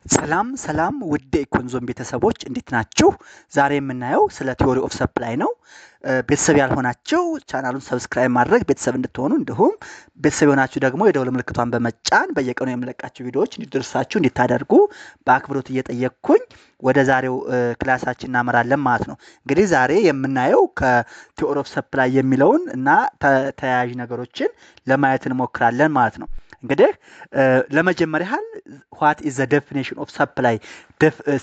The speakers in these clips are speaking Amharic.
ሰላም ውድ ኢኮንዞም ቤተሰቦች እንዴት ናችሁ? ዛሬ የምናየው ስለ ቲዮሪ ኦፍ ሰፕላይ ነው። ቤተሰብ ያልሆናችሁ ቻናሉን ሰብስክራይብ ማድረግ ቤተሰብ እንድትሆኑ እንዲሁም ቤተሰብ የሆናችሁ ደግሞ የደወል ምልክቷን በመጫን በየቀኑ የምለቃችሁ ቪዲዮዎች እንዲደርሳችሁ እንድታደርጉ በአክብሮት እየጠየቅኩኝ ወደ ዛሬው ክላሳችን እናመራለን ማለት ነው። እንግዲህ ዛሬ የምናየው ከቲዮሪ ኦፍ ሰፕላይ የሚለውን እና ተያያዥ ነገሮችን ለማየት እንሞክራለን ማለት ነው። እንግዲህ ለመጀመሪያ ያህል what is the definition of supply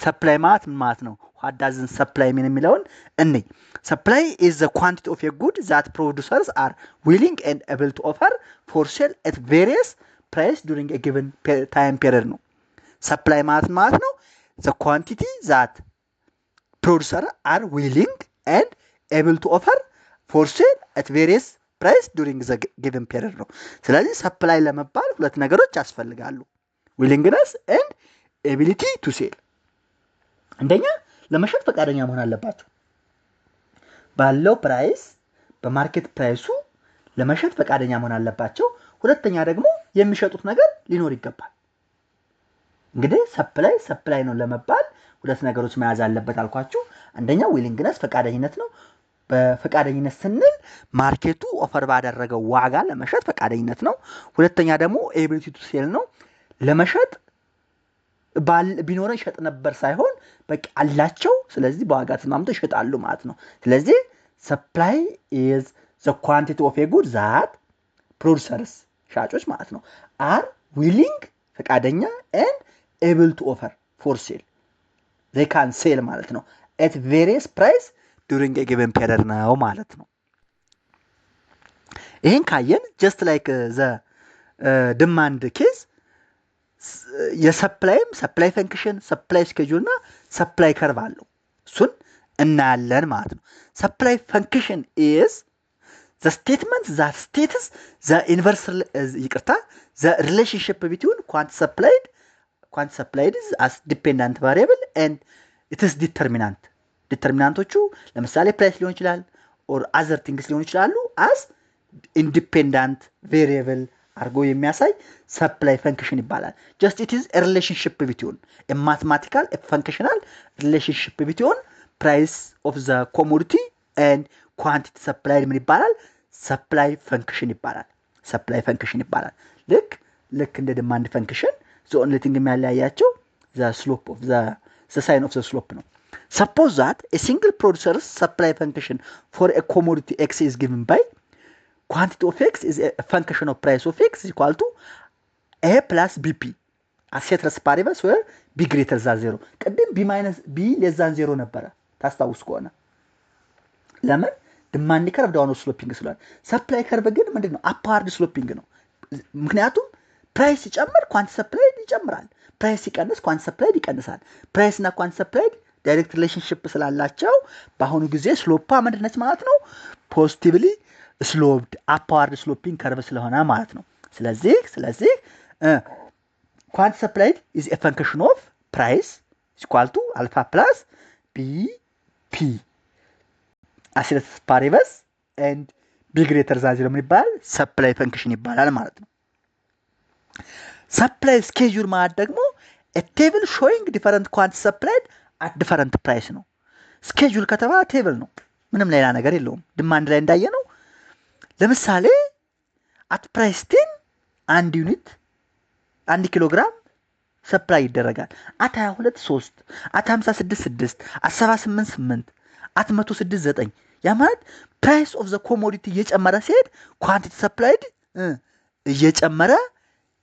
supply ማለት ነው what doesn't supply mean የሚለውን እንይ supply is the quantity of a good that producers are willing and able to offer for sale at various price during a given time period ነው supply ማለት ነው the quantity that producers are willing and able to offer for sale at various ፕራይስ ዱሪንግ ዘ ጊቨን ፔሪድ ነው። ስለዚህ ሰፕላይ ለመባል ሁለት ነገሮች ያስፈልጋሉ። ዊሊንግነስ ኤንድ ኤቢሊቲ ቱ ሴል። አንደኛ ለመሸጥ ፈቃደኛ መሆን አለባቸው። ባለው ፕራይስ በማርኬት ፕራይሱ ለመሸጥ ፈቃደኛ መሆን አለባቸው። ሁለተኛ ደግሞ የሚሸጡት ነገር ሊኖር ይገባል። እንግዲህ ሰፕላይ ነው ለመባል ሁለት ነገሮች መያዝ አለበት አልኳችሁ። አንደኛ ዊሊንግነስ ፈቃደኝነት ነው። በፈቃደኝነት ስንል ማርኬቱ ኦፈር ባደረገው ዋጋ ለመሸጥ ፈቃደኝነት ነው። ሁለተኛ ደግሞ ኤቢሊቲ ቱ ሴል ነው። ለመሸጥ ቢኖረን ይሸጥ ነበር ሳይሆን በቃ አላቸው። ስለዚህ በዋጋ ተስማምተው ይሸጣሉ ማለት ነው። ስለዚህ ሰፕላይ ኢዝ ዘ ኳንቲቲ ኦፍ ኤ ጉድ ዛት ፕሮዲውሰርስ ሻጮች ማለት ነው አር ዊሊንግ ፈቃደኛ ኤንድ ኤብል ቱ ኦፈር ፎር ሴል they can sell ማለት ነው at various price during a given period ነው ማለት ነው። ይሄን ካየን just like the demand case የሰፕላይም ሰፕላይ ፈንክሽን ሰፕላይ ስኬጁል እና ሰፕላይ ከርቭ አለው እሱን እናያለን ማለት ነው። ሰፕላይ ፈንክሽን is the statement that states the inverse the relationship between quantity supplied is as dependent variable and it is determinant ዲተርሚናንቶቹ ለምሳሌ ፕራይስ ሊሆን ይችላል ኦር አዘር ቲንግስ ሊሆን ይችላሉ as independent variable አርጎ የሚያሳይ supply function ይባላል። just it is a relationship between a mathematical a functional relationship between price of the commodity and quantity supplied ምን ይባላል supply function ይባላል። ልክ እንደ demand function the only thing የሚያለያያቸው the slope of the sign of the slope ነው። Suppose that a single producer's supply function for a commodity X is given by quantity of X is a function of price of X is equal to A plus BP as ceteris paribus where B greater than 0. ቅድም B minus B less than 0 ነበረ ታስታውስ ከሆነ ለምን ዲማንድ ከርቭ ዳውን ስሎፒንግ ስለሆነ ሰፕላይ ከርቭ ግን ምንድነው አፕዋርድ ስሎፒንግ ነው። ምክንያቱም ፕራይስ ሲጨምር ኳንቲ ሰፕላይ ይጨምራል፣ ፕራይስ ሲቀንስ ኳንቲ ሰፕላይ ይቀንሳል። ፕራይስ እና ኳንቲ ሰፕላይ ዳይሬክት ሪሌሽንሺፕ ስላላቸው በአሁኑ ጊዜ ስሎፓ ምንድነች ማለት ነው ፖዚቲቭሊ ስሎፕድ አፕዋርድ ስሎፒንግ ከርቭ ስለሆነ ማለት ነው። ስለዚህ ኳንቲ ሰፕላይድ ኢዝ ኤ ፈንክሽን ኦፍ ፕራይስ ኢኳል ቱ አልፋ ፕላስ ቢፒ አሲለስ ፓሪቨስ ኤንድ ቢ ግሬተር ዛን 0 ምን ይባላል ሰፕላይ ፈንክሽን ይባላል ማለት ነው። ሰፕላይ ስኬጁል ማለት ደግሞ a table showing different quantity supplied at different price ነው። ስኬጁል ከተባለ ቴብል ነው፣ ምንም ሌላ ነገር የለውም። ዲማንድ ላይ እንዳየ ነው። ለምሳሌ at price 10 አንድ ዩኒት 1 ኪሎ ግራም ሰፕላይ ይደረጋል። at 22 3 at 56 6 at 78 8 at 106 9 ያ ማለት ፕራይስ ኦፍ ዘ ኮሞዲቲ እየጨመረ ሲሄድ ኳንቲቲ ሰፕላይድ እየጨመረ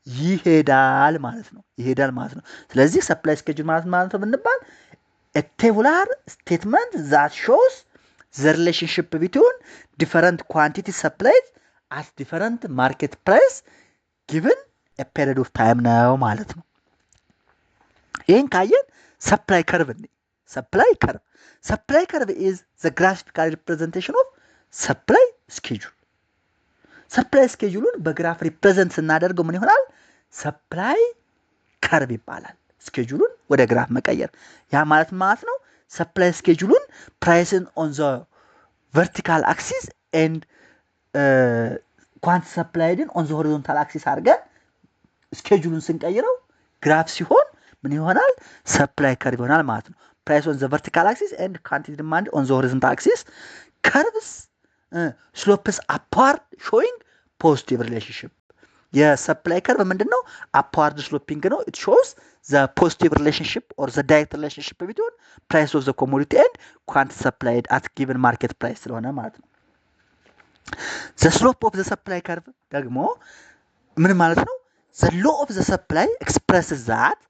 ይሄዳል ማለት ነው። ስለዚህ ሰፕላይ ስኬጁል ማለት ነው ብንባል a tabular statement that shows the relationship between different quantity supplied at different market price given a period of time ነው ማለት ነው። ይሄን ካየን supply curve is the graphical representation of supply schedule ሰፕላይ ስኬጁሉን በግራፍ ሪፕሬዘንት ስናደርገው ምን ይሆናል ሰፕላይ ከርቭ ይባላል። ስኬጁሉን ወደ ግራፍ መቀየር ያ ማለት ነው ሰፕላይ ስኬጁሉን ፕራይስን ኦን ዘ ቨርቲካል አክሲስ ኤንድ ኳንቲ ሰፕላይድን ኦን ዘ ሆሪዞንታል አክሲስ አድርገን ስኬጁሉን ስንቀይረው ግራፍ ሲሆን ምን ይሆናል? ሰፕላይ ከርቭ ይሆናል ማለት ነው። ፕራይስ ኦን ዘ ቨርቲካል አክሲስ ኤንድ ኳንቲቲ ዲማንድ ኦን ዘ ሆሪዞንታል አክሲስ ከርቭስ ስሎፕስ አፓርድ ሾዊንግ ፖዚቲቭ ሪሌሽንሽፕ። የሰፕላይ ከርቭ ምንድን ነው? አፓርድ ስሎፒንግ ነው። ኢት ሾውስ ዘ ፖዚቲቭ ሪሌሽንሽፕ ኦር ዘ ዳይሬክት ሪሌሽንሽፕ ቢትዊን ፕራይስ ኦፍ ዘ ኮሞዲቲ ኤንድ ኳንቲቲ ሰፕላይድ አት ጊቨን ማርኬት ፕራይስ ስለሆነ ማለት ነው። ዘ ስሎፕ ኦፍ ዘ ሰፕላይ ከርቭ ደግሞ ምን ማለት ነው? ዘ ሎ ኦፍ ዘ ሰፕላይ ኤክስፕረስስ ዛት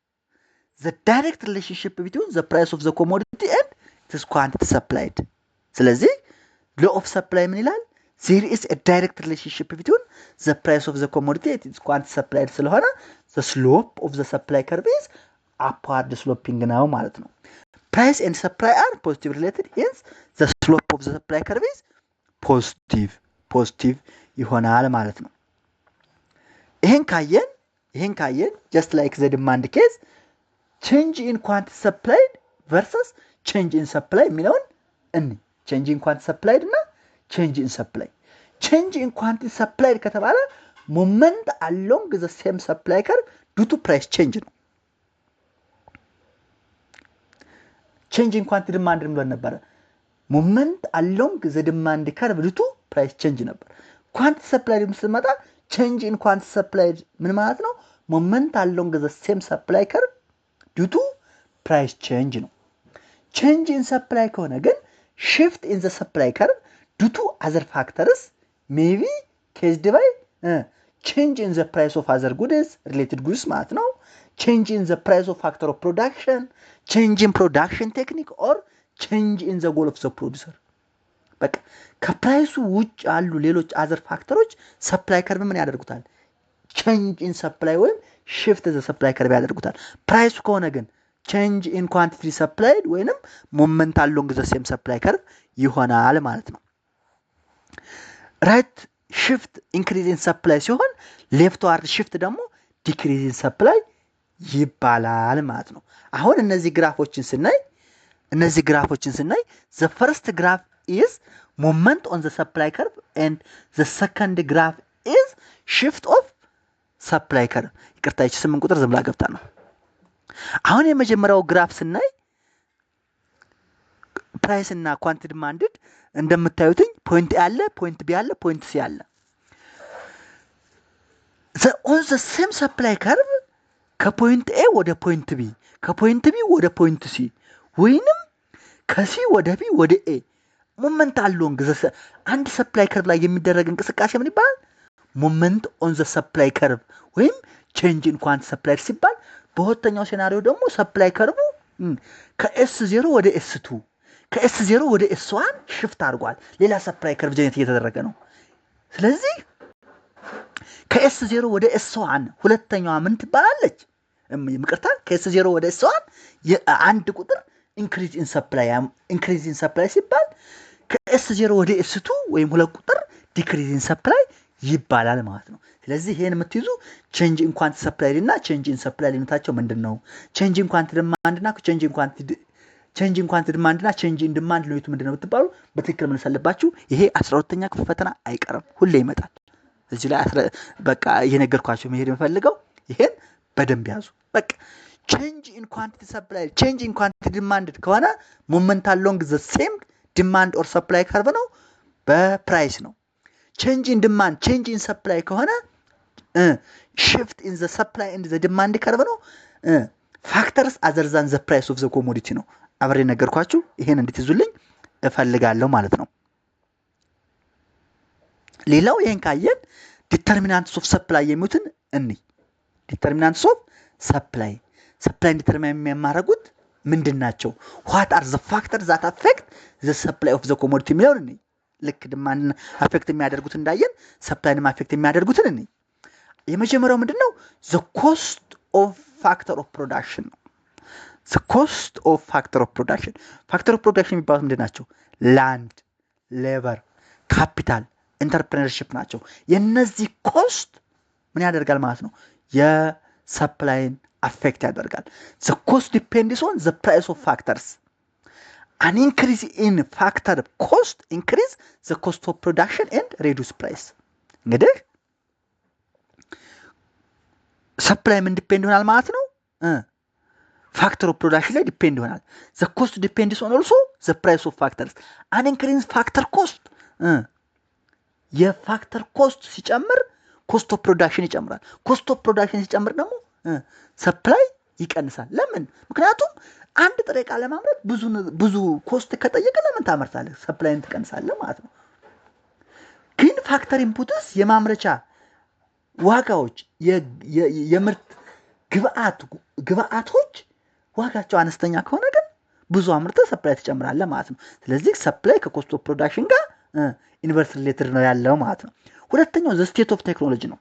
ዘ ዳይሬክት ሪሌሽንሽፕ ቢትዊን ዘ ፕራይስ ኦፍ ዘ ኮሞዲቲ ኤንድ ኢትስ ኳንቲቲ ሰፕላይድ። ስለዚህ ሎ ኦፍ ሰፕላይ ምን ይላል? there is a direct relationship between the price of the commodity and its quantity supplied ስለሆነ the slope of the supply curve is upward sloping ነው ማለት ነው። price and supply are positive related, hence the slope of the supply curve is positive ይሆናል ማለት ነው። ይሄን ካየን just like the demand case change in quantity supplied versus change in supply የሚለውን change in quantity supplied እና change in supply. Change in quantity supplied ከተባለ moment along the same supply curve due to price change ነው። change in quantity demand ብለን ነበር። moment along the demand curve due to price change ነበር። quantity supplied ስንመጣ change in quantity supplied ምን ማለት ነው? moment along the same supply curve due to price change ነው። change in supply ከሆነ ግን shift in the supply curve due to other factors maybe caused by change in the price of other goods related goods ማለት ነው። change in the price of factor of production, change in production technique or change in the goal of the producer። በቃ ከፕራይሱ ውጭ ያሉ ሌሎች other ፋክተሮች ሰፕላይ ከርቭ ምን ያደርጉታል? change in supply ወይም shift the supply ከርቭ ያደርጉታል። ፕራይሱ ከሆነ ግን change in quantity supplied ወይንም moment along the same supply curve ይሆናል ማለት ነው። right shift increase in supply ሲሆን leftward shift ደግሞ decrease in supply ይባላል ማለት ነው። አሁን እነዚህ ግራፎችን ስናይ the first graph is moment on the supply curve and the second graph is shift of supply curve። ይቅርታ ይቺ 8 ቁጥር ዝም ብላ ገብታ ነው። አሁን የመጀመሪያው ግራፍ ስናይ ፕራይስ እና ኳንቲቲ ዲማንድድ እንደምታዩትኝ ፖይንት ኤ አለ፣ ፖይንት ቢ አለ፣ ፖይንት ሲ አለ። on the same supply curve ከፖይንት ኤ ወደ ፖይንት ቢ፣ ከፖይንት ቢ ወደ ፖይንት ሲ ወይንም ከሲ ወደ ቢ ወደ ኤ ሞመንት አሎንግ አንድ ሰፕላይ ከርቭ ላይ የሚደረግ እንቅስቃሴ ምን ይባላል? ሞመንት ኦን ዘ ሰፕላይ ከርቭ ወይም ቼንጅ ኢን ኳንቲቲ ሰፕላይድ ሲባል፣ በሁለተኛው ሴናሪዮ ደግሞ ሰፕላይ ከርቭ ከኤስ0 ወደ ኤስ2 ከኤስ0 ወደ ኤስ1 ሽፍት አድርጓል። ሌላ ሰፕላይ ከርቭ ጀነሬት እየተደረገ ነው። ስለዚህ ከኤስ0 ወደ ኤስ1 ሁለተኛዋ ምን ትባላለች? ይቅርታ ከኤስ0 ወደ ኤስ1 አንድ ቁጥር ኢንክሪዝ ኢን ሰፕላይ ሲባል ከኤስ0 ወደ ኤስ2 ወይም ሁለት ቁጥር ዲክሪዝ ኢን ሰፕላይ ይባላል ማለት ነው። ስለዚህ ይሄን የምትይዙ ቼንጅ ኢን ኳንቲቲ ሰፕላይድ እና ቼንጅ ኢን ሰፕላይ ልዩነታቸው ምንድነው? ቼንጅ ኢን ኳንቲቲ ዲማንድ እና ቼንጅ ኢን ኳንቲቲ ዲማንድ እና ቼንጅ ኢን ዲማንድ ልዩነቱ ምንድነው ብትባሉ በትክክል መልሳለባችሁ። ይሄ 12ኛ ክፍል ፈተና አይቀርም፣ ሁሌ ይመጣል። እዚህ ላይ በቃ እየነገርኳችሁ መሄድ የምፈልገው ይሄን በደንብ ያዙ። በቃ ቼንጅ ኢን ኳንቲቲ ሰፕላይ ቼንጅ ኢን ኳንቲቲ ዲማንድ ከሆነ ሞመንት አሎንግ ዘ ሴም ዲማንድ ኦር ሰፕላይ ከርቭ ነው፣ በፕራይስ ነው። ቼንጅ ኢን ዲማንድ ቼንጅ ኢን ሰፕላይ ከሆነ shift in the supply and the demand ከርቭ ነው። ፋክተርስ አዘር ዛን ዘ ፕራይስ ኦፍ ዘ ኮሞዲቲ ነው። አብሬ ነገርኳችሁ። ይሄን እንድትይዙልኝ እፈልጋለሁ ማለት ነው። ሌላው ይሄን ካየን ዲተርሚናንትስ ኦፍ ሰፕላይ የሚሉትን ዲተርሚናንትስ ኦፍ ሰፕላይ ዲተርማይን የሚያደርጉት ምንድን ናቸው? what are the factors that affect the supply of the commodity የሚለውን ልክ ዲማንድን አፌክት የሚያደርጉት እንዳየን ሰፕላይንም አፌክት የሚያደርጉትን የመጀመሪያው ምንድነው? the cost of factor of production ነው። the cost of factor of production የሚባሉት ምንድን ናቸው? ላንድ፣ ሌበር፣ ካፒታል፣ ኢንተርፕረነርሺፕ ናቸው። የነዚህ ኮስት ምን ያደርጋል ማለት ነው? የሰፕላይን አፌክት ያደርጋል። the cost depends on the price of factors. an increase in factor cost increase the cost of production and reduce price። እንግዲህ ሰፕላይ ምን ዲፔንድ ይሆናል ማለት ነው? ፋክተር ኦፍ ፕሮዳክሽን ላይ ዲፔንድ ይሆናል። ዘ ኮስት ዲፔንድስ ኦን ኦልሶ ዘ ፕራይስ ኦፍ ፋክተርስ አን ኢንክሪዝ ፋክተር ኮስት የፋክተር ኮስት ሲጨምር ኮስት ኦፍ ፕሮዳክሽን ይጨምራል። ኮስት ኦፍ ፕሮዳክሽን ሲጨምር ደግሞ ሰፕላይ ይቀንሳል። ለምን? ምክንያቱም አንድ ጥሬ ዕቃ ለማምረት ብዙ ኮስት ከጠየቀ ለምን ታመርታለህ? ሰፕላይን ትቀንሳለህ ማለት ነው። ግን ፋክተር ኢንፑትስ የማምረቻ ዋጋዎች የምርት ግብአቶች ዋጋቸው አነስተኛ ከሆነ ግን ብዙ አምርተህ ሰፕላይ ትጨምራለህ ማለት ነው። ስለዚህ ሰፕላይ ከኮስት ኦፍ ፕሮዳክሽን ጋር ኢንቨርስ ሪሌትድ ነው ያለው ማለት ነው። ሁለተኛው ዘ ስቴት ኦፍ ቴክኖሎጂ ነው።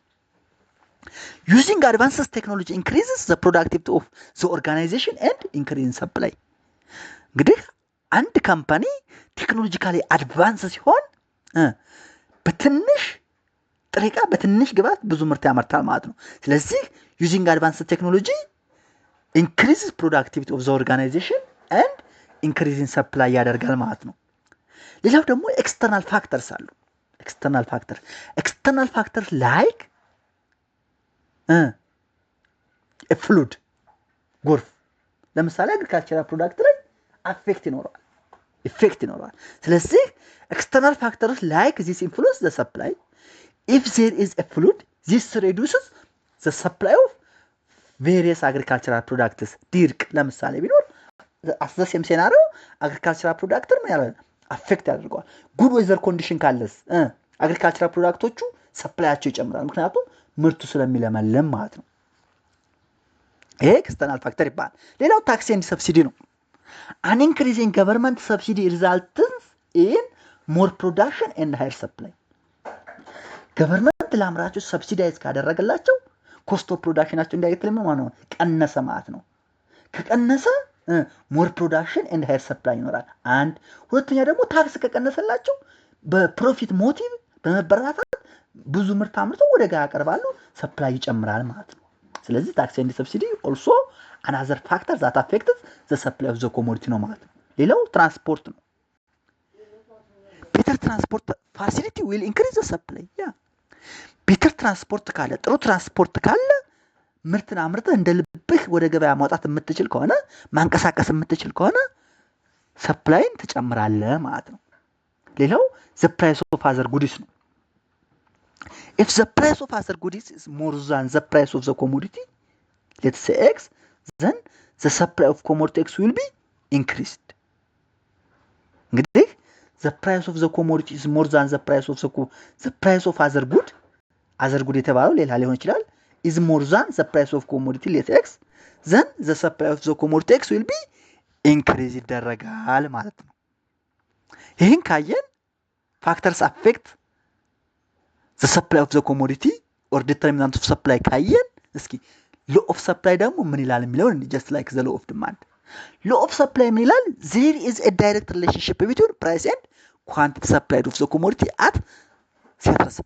ዩዚንግ አድቫንስስ ቴክኖሎጂ ኢንክሪዝስ ዘ ፕሮዳክቲቪቲ ኦፍ ዘ ኦርጋናይዜሽን ኤንድ ኢንክሪዝ ሰፕላይ። እንግዲህ አንድ ካምፓኒ ቴክኖሎጂካሊ አድቫንስ ሲሆን በትንሽ ጥሬ ዕቃ በትንሽ ግብአት ብዙ ምርት ያመርታል ማለት ነው። ስለዚህ ዩዚንግ አድቫንስስ ቴክኖሎጂ ኢንክሪዝስ ፕሮዳክቲቪቲ ኦፍ ዘ ኦርጋናይዜሽን ኤንድ ኢንክሪዝን ሰፕላይ ያደርጋል ማለት ነው። ሌላው ደግሞ ኤክስተርናል ፋክተርስ አሉ። ኤክስተርናል ፋክተርስ ላይክ ፍሉድ ጎርፍ፣ ለምሳሌ አግሪካልቸራል ፕሮዳክት ላይ ኢፌክት ይኖረዋል። ስለዚህ ኤክስተርናል ፋክተርስ ላይክ ዚስ ኢንፍሉዌንስ ዘ ሰፕላይ ኢፍ ዜር ኢዝ ኤ ፍሉድ ዚስ ሬዱስስ ዘ ሰፕላይ ኦፍ ቬሪየስ አግሪካልቸራል ፕሮዳክትስ። ድርቅ ለምሳሌ ቢኖር አሰሴም ሴናሪዮ አግሪካልቸራል ፕሮዳክትን ምን ያለ አፌክት ያደርገዋል። ጉድ ዌዘር ኮንዲሽን ካለስ አግሪካልቸራል ፕሮዳክቶቹ ሰፕላያቸው ይጨምራል፣ ምክንያቱም ምርቱ ስለሚለመልም ማለት ነው። ይሄ ኤክስተርናል ፋክተር ይባላል። ሌላው ታክስ ኤንድ ሰብሲዲ ነው። አን ኢንክሪዝ ኢን ገቨርንመንት ሰብሲዲ ሪዛልትስ ኢን ሞር ፕሮዳክሽን ኤንድ ሃየር ሰፕላይ። ገቨርንመንት ለአምራቾች ሰብሲዳይዝ ካደረገላቸው ኮስት ኦፍ ፕሮዳክሽናቸው እንዳይተልም ማለት ነው ቀነሰ ማለት ነው። ከቀነሰ ሞር ፕሮዳክሽን ኤንድ ሃየር ሰፕላይ ይኖራል። አንድ ሁለተኛ ደግሞ ታክስ ከቀነሰላቸው በፕሮፊት ሞቲቭ በመበረታታት ብዙ ምርት አምርተው ወደ ጋር ያቀርባሉ፣ ሰፕላይ ይጨምራል ማለት ነው። ስለዚህ ታክስ ኤንድ ሰብሲዲ ኦልሶ አናዘር ፋክተር ዛት አፌክትስ ዘ ሰፕላይ ኦፍ ዘ ኮሞዲቲ ነው ማለት ነው። ሌላው ትራንስፖርት ነው። ቤተር ትራንስፖርት ፋሲሊቲ ዊል ኢንክሪዝ ዘ ሰፕላይ። ቤተር ትራንስፖርት ካለ ጥሩ ትራንስፖርት ካለ ምርትን አምርተህ እንደ ልብህ ወደ ገበያ ማውጣት የምትችል ከሆነ ማንቀሳቀስ የምትችል ከሆነ ሰፕላይን ትጨምራለህ ማለት ነው። ሌላው ዘ ፕራይስ ኦፍ አዘር ጉዲስ ነው። If the price of other goodies is more than the price of the commodity, let's say X, then the supply of commodity X will be increased. እንግዲህ the price of the commodity is more than the price of other good የተባለው ሌላ ሊሆን ይችላል is more than the price of commodity let's X, then the supply of the commodity X will be increased ይደረጋል ማለት ነው። ይህን ካየን factors affect the supply of the commodity or determinant of supply ካየን እስኪ law of supply ደግሞ ምን ይላል የሚለውን just like the law of demand. law of supply ምን ይላል? there is a direct relationship between price and quantity supplied of the commodity at ceteris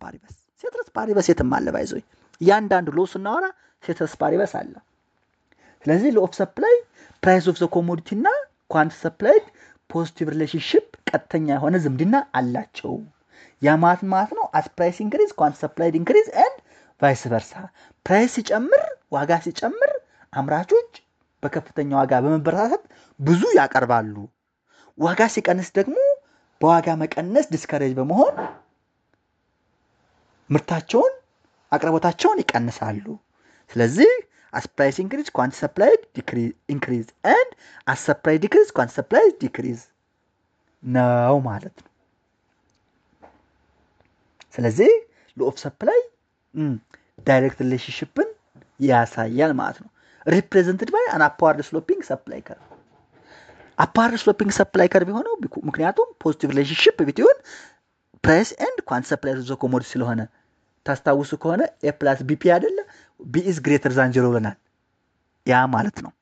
paribus የትም አለ ባይዘው ያንዳንዱ law ስናወራ ceteris paribus አለ። ስለዚህ law of supply price of the commodity እና quantity supplied positive relationship ቀጥተኛ የሆነ ዝምድና አላቸው። ያ ማለት ነው as price increase quantity supplied increase and vice versa። ፕራይስ ሲጨምር ዋጋ ሲጨምር አምራቾች በከፍተኛ ዋጋ በመበረታታት ብዙ ያቀርባሉ። ዋጋ ሲቀንስ ደግሞ በዋጋ መቀነስ ዲስከሬጅ በመሆን ምርታቸውን አቅርቦታቸውን ይቀንሳሉ። ስለዚህ as price increase quantity supplied increase and as supply decrease quantity supplied decrease ነው ማለት ነው። ስለዚህ law of supply ዳይሬክት ሪሌሽንሺፕን ያሳያል ማለት ነው። represented by an upward sloping supply curve። upward sloping supply curve የሆነው ምክንያቱም positive relationship between price and quantity supply of the commodity ስለሆነ ታስታውሱ ከሆነ a plus bp አይደለ b is greater than 0 ብለናል። ያ ማለት ነው።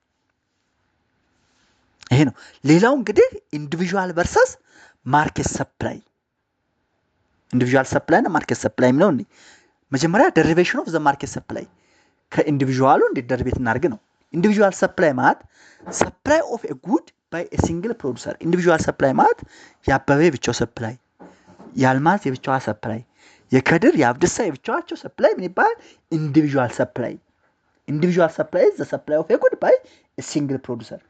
ይሄ ነው። ሌላው እንግዲህ ኢንዲቪጁዋል ቨርሰስ ማርኬት ሰፕላይ ኢንዲቪጁዋል ሰፕላይ እና ማርኬት ሰፕላይ ነው። መጀመሪያ ደሪቬሽን ኦፍ ዘ ማርኬት ሰፕላይ ከኢንዲቪጁዋሉ እንዴት ደሪቬት እናርግ ነው። ኢንዲቪጁዋል ሰፕላይ ማለት ሰፕላይ ኦፍ ኤ ጉድ ባይ ኤ ሲንግል ፕሮዲዩሰር። ኢንዲቪጁዋል ሰፕላይ ማለት የአበበ የብቻው ሰፕላይ፣ የአልማዝ የብቻዋ ሰፕላይ፣ የከድር የአብድሳ የብቻዋቸው ሰፕላይ ምን ይባላል? ኢንዲቪጁዋል ሰፕላይ። individual supply is the supply of a good by a single producer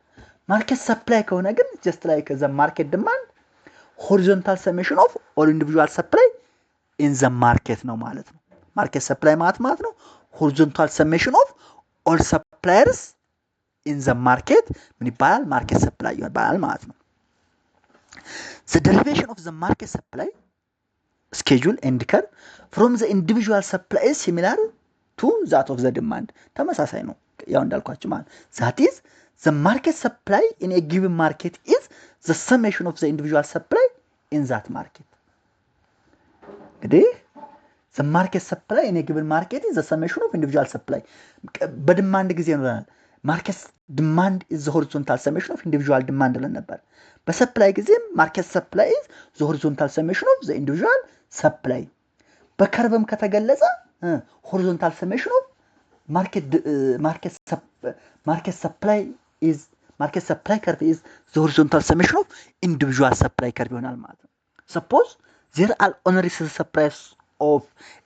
market supply ከሆነ ግን just like the market demand horizontal summation of all individual supply in the market ነው ማለት ነው market supply ማለት ነው horizontal summation of all suppliers in the market ምን ይባላል market supply ይባላል ማለት ነው the derivation of the market supply schedule and curve from the individual supply is similar to that of the demand ተመሳሳይ ነው ያው እንዳልኳችሁ ማለት that is the market supply in a given market is the summation of the individual supply in that market እንግዲህ the market supply in a given market is the summation of individual supply በዲማንድ ጊዜ ነው market demand is the horizontal summation of individual demand ብለን ነበር በሰፕላይ ጊዜ market supply is the horizontal summation of the individual supply በከርቭም ከተገለጸ horizontal summation of market supply curve is the horizontal summation of individual supply curve ይሆናል ማለት ነው suppose there are only suppliers of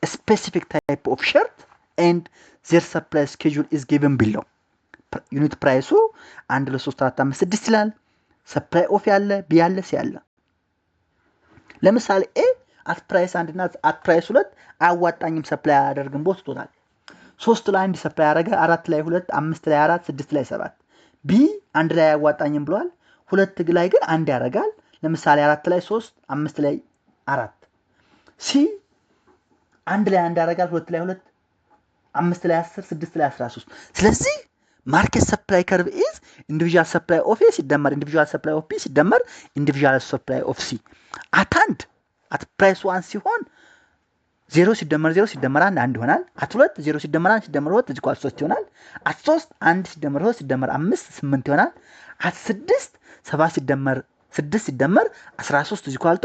a specific type of shirt and their supply schedule is given below unit price 1 2 3 4 5 6 ይላል supply of ያለ b ያለ c ያለ ለምሳሌ a at price 1 እና at price 2 አያዋጣኝም supply አያደርግም ቦስቶታል 3 ላይ 1 supply ያደረገ 4 ላይ 2 5 ላይ 4 6 ላይ 7 b 1 ላይ አያዋጣኝም ብሏል 2 ላይ ግን 1 ያደርጋል ለምሳሌ 4 ላይ 3 5 ላይ 4 c 1 ላይ 1 ያደርጋል 2 ላይ 2 5 ላይ 10 6 ላይ 13 ስለዚህ market supply curve is individual supply of A ሲደመር individual supply of B ሲደመር individual supply of C at price 1 ሲሆን 0 ሲደመር 0 ሲደመር 1 1 ይሆናል at 2 0 ሲደመር 1 ሲደመር 2 equal 3 ይሆናል at 3 1 ሲደመር 2 ሲደመር 5 8 ይሆናል at 6 7 ሲደመር 6 ሲደመር 13 equal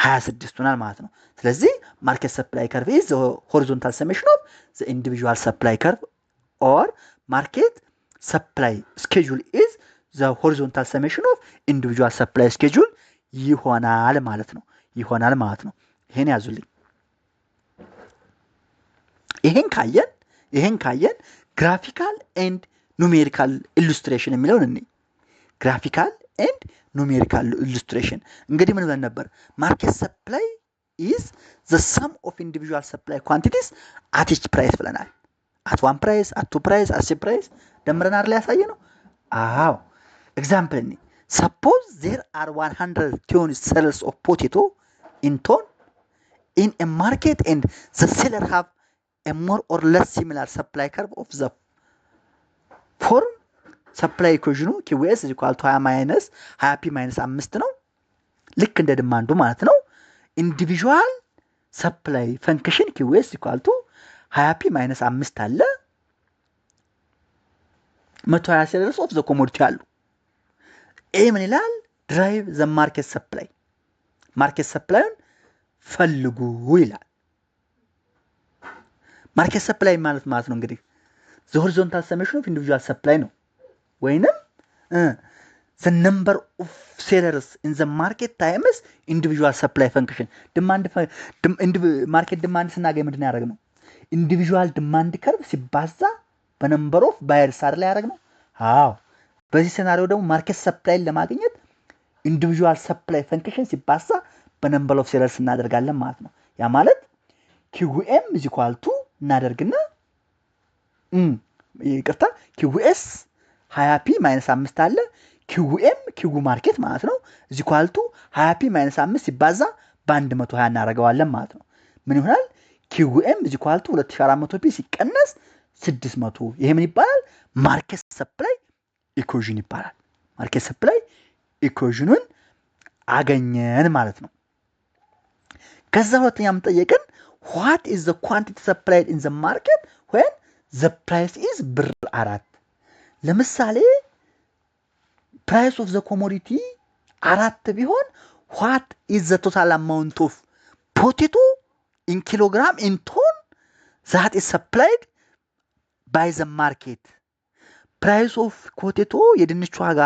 26 ይሆናል ማለት ነው ስለዚህ market supply curve is the horizontal summation of the individual supply curve or market supply schedule is the horizontal summation of individual supply schedule ይሆናል ማለት ነው ይሄን ያዙልኝ ይሄን ካየን graphical and numerical illustration የሚለውን እንይ graphical and numerical illustration እንግዲህ ምን ብለን ነበር market supply is the sum of individual supply quantities at each price ብለናል at one price at two price at three price ደምረናር ላይ ያሳየ ነው አዎ example ni suppose there are 100 tons sales of potato in ton in a market and the seller have a more or less similar supply curve of the form supply equation QS is equal to 20 minus 20p minus 5 ነው ልክ እንደ ዲማንዱ ማለት ነው individual supply function QS is equal to 20p minus 5 አለ 120 sellers of the commodity አሉ ኤ ምን ይላል drive the market supply ፈልጉ ይላል market supply ማለት ነው እንግዲህ the horizontal summation of individual supply ነው ወይንም the number of sellers in the market times individual supply function market demand ስናገኝ ምንድን ያደርግ ነው individual demand curve ሲባዛ በነምበር ኦፍ ባየርስ አይደል ያደርግነው አዎ በዚህ ሴናሪዮ ደግሞ ማርኬት ሰፕላይ ለማግኘት ኢንዲቪጁዋል ሰፕላይ ፈንክሽን ሲባዛ በነምበር ኦፍ ሴለርስ እናደርጋለን ማለት ነው ያ ማለት QM = እናደርግና ይቅርታ QS 20p - 5 አለ QM QG ማርኬት ማለት ነው = 20p - 5 ሲባዛ በ120 እናደርገዋለን ማለት ነው ምን ይሆናል QM = 2400p ሲቀነስ 600 ይሄ ምን ይባላል ማርኬት ሰፕላይ ኢኩዌሽን ይባላል ማርኬት ሰፕላይ ኢኩዌሽኑን አገኘን ማለት ነው ከዛ ሁለተኛም ጠየቀን what is the quantity supplied in the market when the price is ብር 4 ለምሳሌ price of the commodity 4 ቢሆን what is the total amount of potato in kilogram in ton that is supplied by the market price of potato የድንች ዋጋ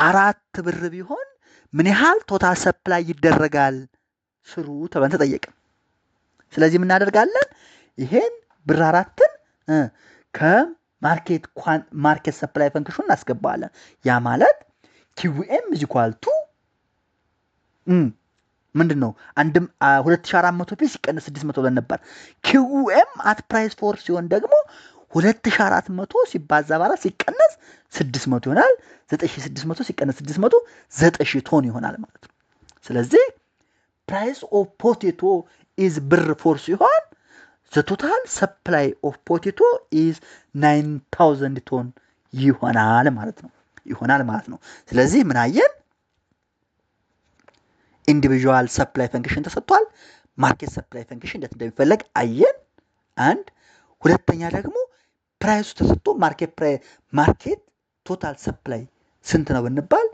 4 ብር ቢሆን ምን ያህል ቶታል ሰፕላይ ይደረጋል ስሩ ተብለን ተጠየቀ ስለዚህ ምን እናደርጋለን ይሄን ብር 4ን ከማርኬት ማርኬት ሰፕላይ ፈንክሽን እናስገባለን። ያ ማለት QM is equal to ምንድነው 2400 ፒስ ሲቀነስ 600 ብለን ነበር። QM at price 4 ሲሆን ደግሞ 2400 ሲባዛ በ4 ሲቀነስ 600 ይሆናል። 9600 ሲቀነስ 600 9000 ቶን ይሆናል ማለት ነው። ስለዚህ price of potato is ብር 4 ሲሆን the total supply of potato is 9000 ቶን ይሆናል ማለት ነው። ስለዚህ ምን አየን? ኢንዲቪጁዋል ሰፕላይ ፈንክሽን ተሰጥቷል። ማርኬት ሰፕላይ ፈንክሽን እንዴት እንደሚፈለግ አየን። አንድ ሁለተኛ ደግሞ ፕራይሱ ተሰጥቶ ማርኬት ቶታል ሰፕላይ ስንት ነው ብንባል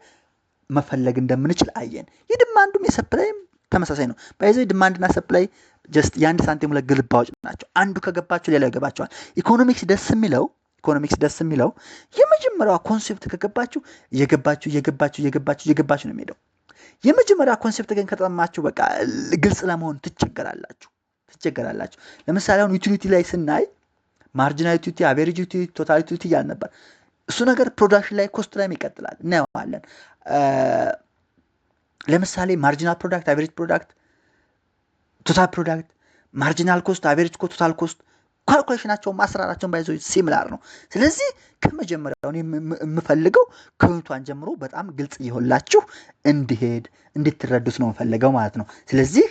መፈለግ እንደምንችል አየን። የዲማንዱም የሰፕላይም ተመሳሳይ ነው። ባይዘው ዲማንድና ሰፕላይ ጀስት የአንድ ሳንቲም ሁለት ግልባዎች ናቸው። አንዱ ከገባችሁ ሌላው ይገባችኋል። ኢኮኖሚክስ ደስ የሚለው የመጀመሪያዋ ኮንሴፕት ከገባችሁ እየገባችሁ ነው የሚሄደው። የመጀመሪያ ኮንሴፕት ግን ከተጠማችሁ በቃ ግልጽ ለመሆን ትቸገራላችሁ። ለምሳሌ አሁን ዩቲሊቲ ላይ ስናይ ማርጂናል ዩቲሊቲ፣ አቬሬጅ ዩቲሊቲ፣ ቶታል ዩቲሊቲ እያልን ነበር። እሱ ነገር ፕሮዳክሽን ላይ ኮስት ላይ ይቀጥላል እናየዋለን። ለምሳሌ ማርጂናል ፕሮዳክት፣ አቬሬጅ ፕሮዳክት፣ ቶታል ፕሮዳክት፣ ማርጂናል ኮስት፣ አቬሬጅ ኮስት፣ ቶታል ኮስት ካልኩሌሽናቸው ማስራራቸውን ባይዘው ሲሚላር ነው። ስለዚህ ከመጀመሪያው የምፈልገው ከዩኒቷን ጀምሮ በጣም ግልጽ ይሆንላችሁ እንድትረዱት ነው የምፈልገው ማለት ነው። ስለዚህ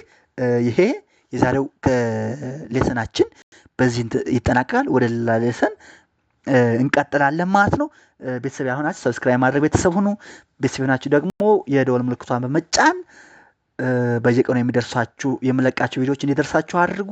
ይሄ የዛሬው ሌሰናችን በዚህ ይጠናቀቃል። ወደ ሌላ ሌሰን እንቀጥላለን ማለት ነው። ቤተሰብ ያሆናችሁ ሰብስክራይብ ማድረግ ቤተሰብ ሁኑ። ቤተሰብ ናችሁ ደግሞ የደወል ምልክቷን በመጫን በየቀኑ የምለቃችሁ ቪዲዮዎች እንዲደርሳችሁ አድርጉ።